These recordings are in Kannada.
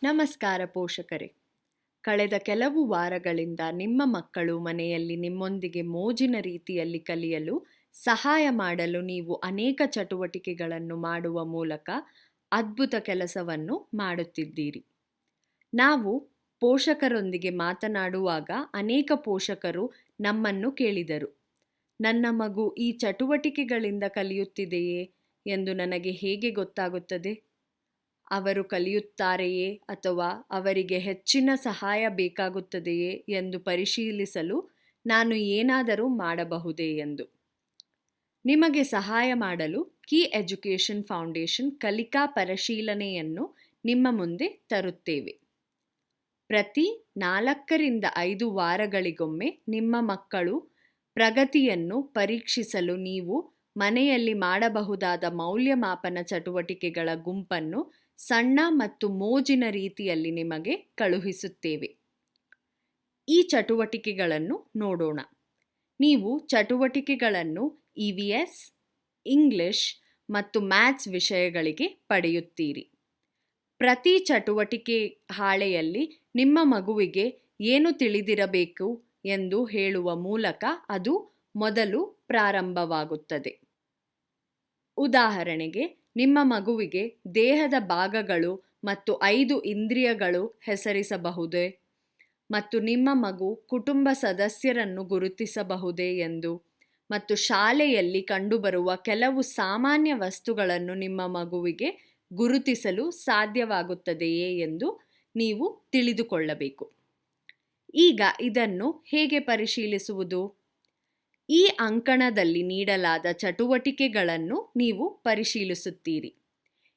ನಮಸ್ಕಾರ ಪೋಷಕರೇ. ಕಳೆದ ಕೆಲವು ವಾರಗಳಿಂದ ನಿಮ್ಮ ಮಕ್ಕಳು ಮನೆಯಲ್ಲಿ ನಿಮ್ಮೊಂದಿಗೆ ಮೋಜಿನ ರೀತಿಯಲ್ಲಿ ಕಲಿಯಲು ಸಹಾಯ ಮಾಡಲು ನೀವು ಅನೇಕ ಚಟುವಟಿಕೆಗಳನ್ನು ಮಾಡುವ ಮೂಲಕ ಅದ್ಭುತ ಕೆಲಸವನ್ನು ಮಾಡುತ್ತಿದ್ದೀರಿ. ನಾವು ಪೋಷಕರೊಂದಿಗೆ ಮಾತನಾಡುವಾಗ ಅನೇಕ ಪೋಷಕರು ನಮ್ಮನ್ನು ಕೇಳಿದರು, ನನ್ನ ಮಗು ಈ ಚಟುವಟಿಕೆಗಳಿಂದ ಕಲಿಯುತ್ತಿದೆಯೇ ಎಂದು ನನಗೆ ಹೇಗೆ ಗೊತ್ತಾಗುತ್ತದೆ? ಅವರು ಕಲಿಯುತ್ತಾರೆಯೇ ಅಥವಾ ಅವರಿಗೆ ಹೆಚ್ಚಿನ ಸಹಾಯ ಬೇಕಾಗುತ್ತದೆಯೇ ಎಂದು ಪರಿಶೀಲಿಸಲು ನಾನು ಏನಾದರೂ ಮಾಡಬಹುದೇ ಎಂದು. ನಿಮಗೆ ಸಹಾಯ ಮಾಡಲು ಕೀ ಎಜುಕೇಷನ್ ಫೌಂಡೇಶನ್ ಕಲಿಕಾ ಪರಿಶೀಲನೆಯನ್ನು ನಿಮ್ಮ ಮುಂದೆ ತರುತ್ತೇವೆ. ಪ್ರತಿ 4-5 ವಾರಗಳಿಗೊಮ್ಮೆ ನಿಮ್ಮ ಮಕ್ಕಳು ಪ್ರಗತಿಯನ್ನು ಪರೀಕ್ಷಿಸಲು ನೀವು ಮನೆಯಲ್ಲಿ ಮಾಡಬಹುದಾದ ಮೌಲ್ಯಮಾಪನ ಚಟುವಟಿಕೆಗಳ ಗುಂಪನ್ನು ಸಣ್ಣ ಮತ್ತು ಮೋಜಿನ ರೀತಿಯಲ್ಲಿ ನಿಮಗೆ ಕಳುಹಿಸುತ್ತೇವೆ. ಈ ಚಟುವಟಿಕೆಗಳನ್ನು ನೋಡೋಣ. ನೀವು ಚಟುವಟಿಕೆಗಳನ್ನು EVS, ಇಂಗ್ಲಿಷ್ ಮತ್ತು ಮ್ಯಾಥ್ಸ್ ವಿಷಯಗಳಿಗೆ ಪಡೆಯುತ್ತೀರಿ. ಪ್ರತಿ ಚಟುವಟಿಕೆ ಹಾಳೆಯಲ್ಲಿ ನಿಮ್ಮ ಮಗುವಿಗೆ ಏನು ತಿಳಿದಿರಬೇಕು ಎಂದು ಹೇಳುವ ಮೂಲಕ ಅದು ಮೊದಲು ಪ್ರಾರಂಭವಾಗುತ್ತದೆ. ಉದಾಹರಣೆಗೆ, ನಿಮ್ಮ ಮಗುವಿಗೆ ದೇಹದ ಭಾಗಗಳು ಮತ್ತು 5 ಇಂದ್ರಿಯಗಳು ಹೆಸರಿಸಬಹುದೇ ಮತ್ತು ನಿಮ್ಮ ಮಗು ಕುಟುಂಬ ಸದಸ್ಯರನ್ನು ಗುರುತಿಸಬಹುದೇ ಎಂದು, ಮತ್ತು ಶಾಲೆಯಲ್ಲಿ ಕಂಡುಬರುವ ಕೆಲವು ಸಾಮಾನ್ಯ ವಸ್ತುಗಳನ್ನು ನಿಮ್ಮ ಮಗುವಿಗೆ ಗುರುತಿಸಲು ಸಾಧ್ಯವಾಗುತ್ತದೆಯೇ ಎಂದು ನೀವು ತಿಳಿದುಕೊಳ್ಳಬೇಕು. ಈಗ ಇದನ್ನು ಹೇಗೆ ಪರಿಶೀಲಿಸುವುದು? ಈ ಅಂಕಣದಲ್ಲಿ ನೀಡಲಾದ ಚಟುವಟಿಕೆಗಳನ್ನು ನೀವು ಪರಿಶೀಲಿಸುತ್ತೀರಿ.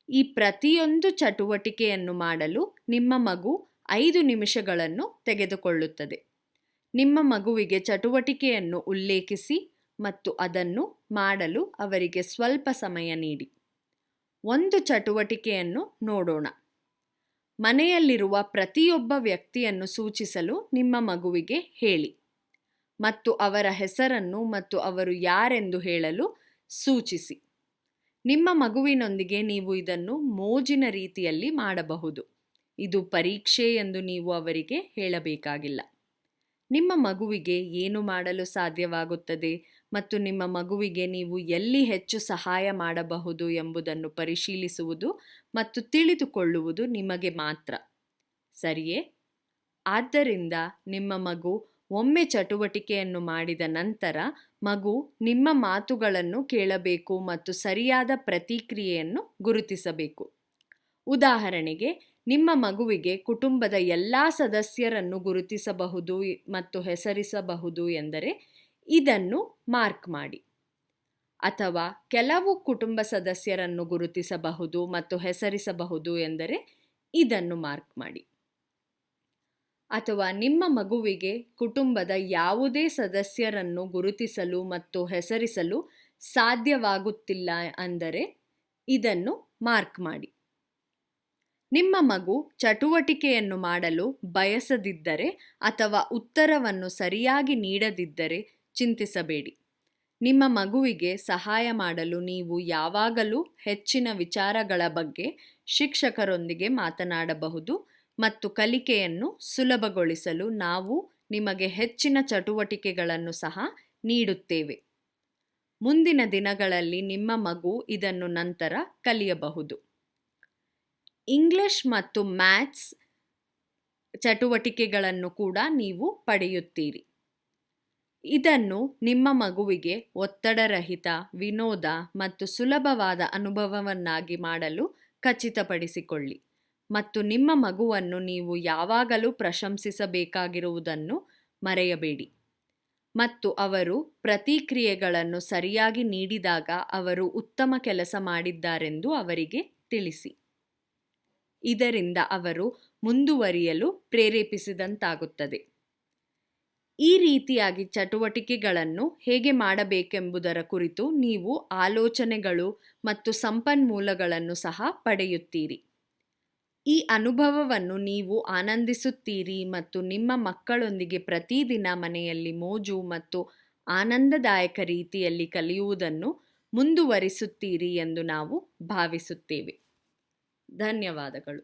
ಈ ಪ್ರತಿಯೊಂದು ಚಟುವಟಿಕೆಯನ್ನು ಮಾಡಲು ನಿಮ್ಮ ಮಗು 5 ನಿಮಿಷಗಳನ್ನು ತೆಗೆದುಕೊಳ್ಳುತ್ತದೆ. ನಿಮ್ಮ ಮಗುವಿಗೆ ಚಟುವಟಿಕೆಯನ್ನು ಉಲ್ಲೇಖಿಸಿ ಮತ್ತು ಅದನ್ನು ಮಾಡಲು ಅವರಿಗೆ ಸ್ವಲ್ಪ ಸಮಯ ನೀಡಿ. ಒಂದು ಚಟುವಟಿಕೆಯನ್ನು ನೋಡೋಣ. ಮನೆಯಲ್ಲಿರುವ ಪ್ರತಿಯೊಬ್ಬ ವ್ಯಕ್ತಿಯನ್ನು ಸೂಚಿಸಲು ನಿಮ್ಮ ಮಗುವಿಗೆ ಹೇಳಿ ಮತ್ತು ಅವರ ಹೆಸರನ್ನು ಮತ್ತು ಅವರು ಯಾರೆಂದು ಹೇಳಲು ಸೂಚಿಸಿ. ನಿಮ್ಮ ಮಗುವಿನೊಂದಿಗೆ ನೀವು ಇದನ್ನು ಮೋಜಿನ ರೀತಿಯಲ್ಲಿ ಮಾಡಬಹುದು. ಇದು ಪರೀಕ್ಷೆ ಎಂದು ನೀವು ಅವರಿಗೆ ಹೇಳಬೇಕಾಗಿಲ್ಲ. ನಿಮ್ಮ ಮಗುವಿಗೆ ಏನು ಮಾಡಲು ಸಾಧ್ಯವಾಗುತ್ತದೆ ಮತ್ತು ನಿಮ್ಮ ಮಗುವಿಗೆ ನೀವು ಎಲ್ಲಿ ಹೆಚ್ಚು ಸಹಾಯ ಮಾಡಬಹುದು ಎಂಬುದನ್ನು ಪರಿಶೀಲಿಸುವುದು ಮತ್ತು ತಿಳಿದುಕೊಳ್ಳುವುದು ನಿಮಗೆ ಮಾತ್ರ, ಸರಿಯೇ? ಆದ್ದರಿಂದ ನಿಮ್ಮ ಮಗು ಒಮ್ಮೆ ಚಟುವಟಿಕೆಯನ್ನು ಮಾಡಿದ ನಂತರ ಮಗು ನಿಮ್ಮ ಮಾತುಗಳನ್ನು ಕೇಳಬೇಕು ಮತ್ತು ಸರಿಯಾದ ಪ್ರತಿಕ್ರಿಯೆಯನ್ನು ಗುರುತಿಸಬೇಕು. ಉದಾಹರಣೆಗೆ, ನಿಮ್ಮ ಮಗುವಿಗೆ ಕುಟುಂಬದ ಎಲ್ಲ ಸದಸ್ಯರನ್ನು ಗುರುತಿಸಬಹುದು ಮತ್ತು ಹೆಸರಿಸಬಹುದು ಎಂದರೆ ಇದನ್ನು ಮಾರ್ಕ್ ಮಾಡಿ. ಅಥವಾ ಕೆಲವು ಕುಟುಂಬ ಸದಸ್ಯರನ್ನು ಗುರುತಿಸಬಹುದು ಮತ್ತು ಹೆಸರಿಸಬಹುದು ಎಂದರೆ ಇದನ್ನು ಮಾರ್ಕ್ ಮಾಡಿ. ಅಥವಾ ನಿಮ್ಮ ಮಗುವಿಗೆ ಕುಟುಂಬದ ಯಾವುದೇ ಸದಸ್ಯರನ್ನು ಗುರುತಿಸಲು ಮತ್ತು ಹೆಸರಿಸಲು ಸಾಧ್ಯವಾಗುತ್ತಿಲ್ಲ ಅಂದರೆ ಇದನ್ನು ಮಾರ್ಕ್ ಮಾಡಿ. ನಿಮ್ಮ ಮಗು ಚಟುವಟಿಕೆಯನ್ನು ಮಾಡಲು ಬಯಸದಿದ್ದರೆ ಅಥವಾ ಉತ್ತರವನ್ನು ಸರಿಯಾಗಿ ನೀಡದಿದ್ದರೆ ಚಿಂತಿಸಬೇಡಿ. ನಿಮ್ಮ ಮಗುವಿಗೆ ಸಹಾಯ ಮಾಡಲು ನೀವು ಯಾವಾಗಲೂ ಹೆಚ್ಚಿನ ವಿಚಾರಗಳ ಬಗ್ಗೆ ಶಿಕ್ಷಕರೊಂದಿಗೆ ಮಾತನಾಡಬಹುದು ಮತ್ತು ಕಲಿಕೆಯನ್ನು ಸುಲಭಗೊಳಿಸಲು ನಾವು ನಿಮಗೆ ಹೆಚ್ಚಿನ ಚಟುವಟಿಕೆಗಳನ್ನು ಸಹ ನೀಡುತ್ತೇವೆ. ಮುಂದಿನ ದಿನಗಳಲ್ಲಿ ನಿಮ್ಮ ಮಗು ಇದನ್ನು ನಂತರ ಕಲಿಯಬಹುದು. ಇಂಗ್ಲಿಷ್ ಮತ್ತು ಮ್ಯಾಥ್ಸ್ ಚಟುವಟಿಕೆಗಳನ್ನು ಕೂಡ ನೀವು ಪಡೆಯುತ್ತೀರಿ. ಇದನ್ನು ನಿಮ್ಮ ಮಗುವಿಗೆ ಒತ್ತಡರಹಿತ, ವಿನೋದ ಮತ್ತು ಸುಲಭವಾದ ಅನುಭವವನ್ನಾಗಿ ಮಾಡಲು ಖಚಿತಪಡಿಸಿಕೊಳ್ಳಿ ಮತ್ತು ನಿಮ್ಮ ಮಗುವನ್ನು ನೀವು ಯಾವಾಗಲೂ ಪ್ರಶಂಸಿಸಬೇಕಾಗಿರುವುದನ್ನು ಮರೆಯಬೇಡಿ. ಮತ್ತು ಅವರು ಪ್ರತಿಕ್ರಿಯೆಗಳನ್ನು ಸರಿಯಾಗಿ ನೀಡಿದಾಗ ಅವರು ಉತ್ತಮ ಕೆಲಸ ಮಾಡಿದ್ದಾರೆಂದು ಅವರಿಗೆ ತಿಳಿಸಿ. ಇದರಿಂದ ಅವರು ಮುಂದುವರಿಯಲು ಪ್ರೇರೇಪಿಸಿದಂತಾಗುತ್ತದೆ. ಈ ರೀತಿಯಾಗಿ ಚಟುವಟಿಕೆಗಳನ್ನು ಹೇಗೆ ಮಾಡಬೇಕೆಂಬುದರ ಕುರಿತು ನೀವು ಆಲೋಚನೆಗಳು ಮತ್ತು ಸಂಪನ್ಮೂಲಗಳನ್ನು ಸಹ ಪಡೆಯುತ್ತೀರಿ. ಈ ಅನುಭವವನ್ನು ನೀವು ಆನಂದಿಸುತ್ತೀರಿ ಮತ್ತು ನಿಮ್ಮ ಮಕ್ಕಳೊಂದಿಗೆ ಪ್ರತಿದಿನ ಮನೆಯಲ್ಲಿ ಮೋಜು ಮತ್ತು ಆನಂದದಾಯಕ ರೀತಿಯಲ್ಲಿ ಕಲಿಯುವುದನ್ನು ಮುಂದುವರಿಸುತ್ತೀರಿ ಎಂದು ನಾವು ಭಾವಿಸುತ್ತೇವೆ. ಧನ್ಯವಾದಗಳು.